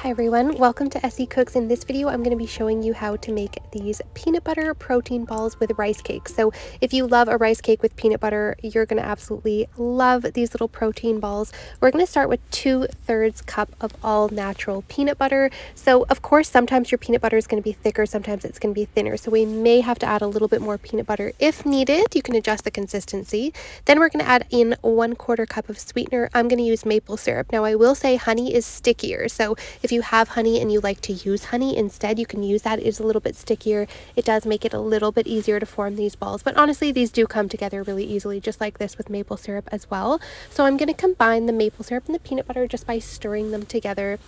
Hi everyone, welcome to Essy Cooks. In this video I'm going to be showing you how to make these peanut butter protein balls with rice cakes. So if you love a rice cake with peanut butter, you're going to absolutely love these little protein balls. We're going to start with 2/3 cup of all natural peanut butter. So of course sometimes your peanut butter is going to be thicker, sometimes it's going to be thinner, so we may have to add a little bit more peanut butter if needed. You can adjust the consistency. Then we're going to add in 1/4 cup of sweetener. I'm going to use maple syrup. Now I will say honey is stickier, so if you have honey and you like to use honey instead, you can use that. It is a little bit stickier. It does make it a little bit easier to form these balls, but honestly these do come together really easily, just like this with maple syrup as well. So I'm going to combine the maple syrup and the peanut butter just by stirring them together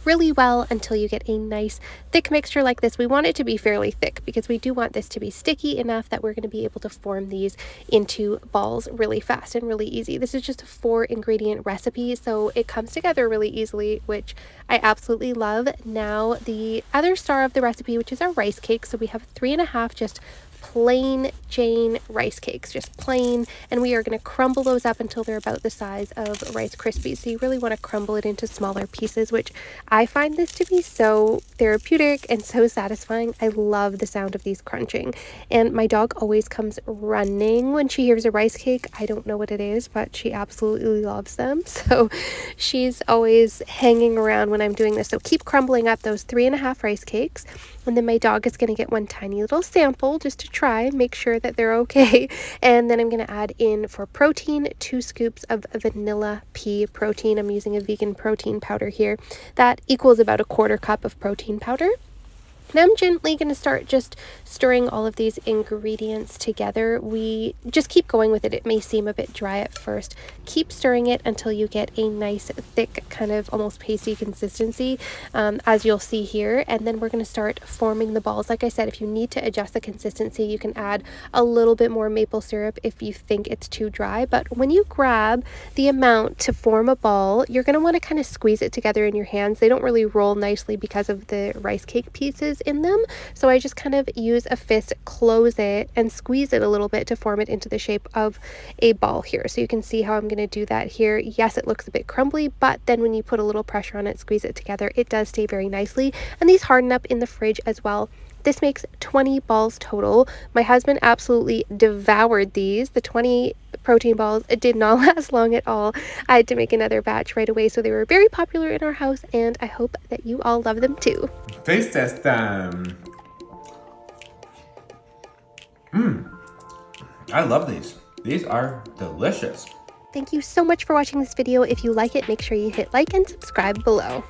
really well until you get a nice thick mixture like this. We want it to be fairly thick because we do want this to be sticky enough that we're going to be able to form these into balls really fast and really easy. This is just a 4-ingredient recipe, so it comes together really easily, which I absolutely love. Now the other star of the recipe, which is our rice cake. So we have 3.5 just plain Jane rice cakes, just plain, and we are going to crumble those up until they're about the size of Rice Krispies. So you really want to crumble it into smaller pieces, which I find this to be so therapeutic and so satisfying. I love the sound of these crunching, and my dog always comes running when she hears a rice cake. I don't know what it is, but she absolutely loves them, so she's always hanging around when I'm doing this. So keep crumbling up those 3.5 rice cakes, and then my dog is going to get one tiny little sample just to try, make sure that they're okay. And then I'm going to add in for protein 2 scoops of vanilla pea protein. I'm using a vegan protein powder here. That equals about 1/4 cup of protein powder. Now I'm gently going to start just stirring all of these ingredients together. We just keep going with it. It may seem a bit dry at first. Keep stirring it until you get a nice thick kind of almost pasty consistency, as you'll see here. And then we're going to start forming the balls. Like I said, if you need to adjust the consistency, you can add a little bit more maple syrup if you think it's too dry. But when you grab the amount to form a ball, you're going to want to kind of squeeze it together in your hands. They don't really roll nicely because of the rice cake pieces in them, so I just kind of use a fist, close it, and squeeze it a little bit to form it into the shape of a ball here. So you can see how I'm going to do that here. Yes, it looks a bit crumbly, but then when you put a little pressure on it, squeeze it together, it does stay very nicely, and these harden up in the fridge as well. This makes 20 balls total. My husband absolutely devoured these. The 20 protein balls, it did not last long at all. I had to make another batch right away, so they were very popular in our house, and I hope that you all love them too. Taste test them. I love these. These are delicious. Thank you so much for watching this video. If you like it, make sure you hit like and subscribe below.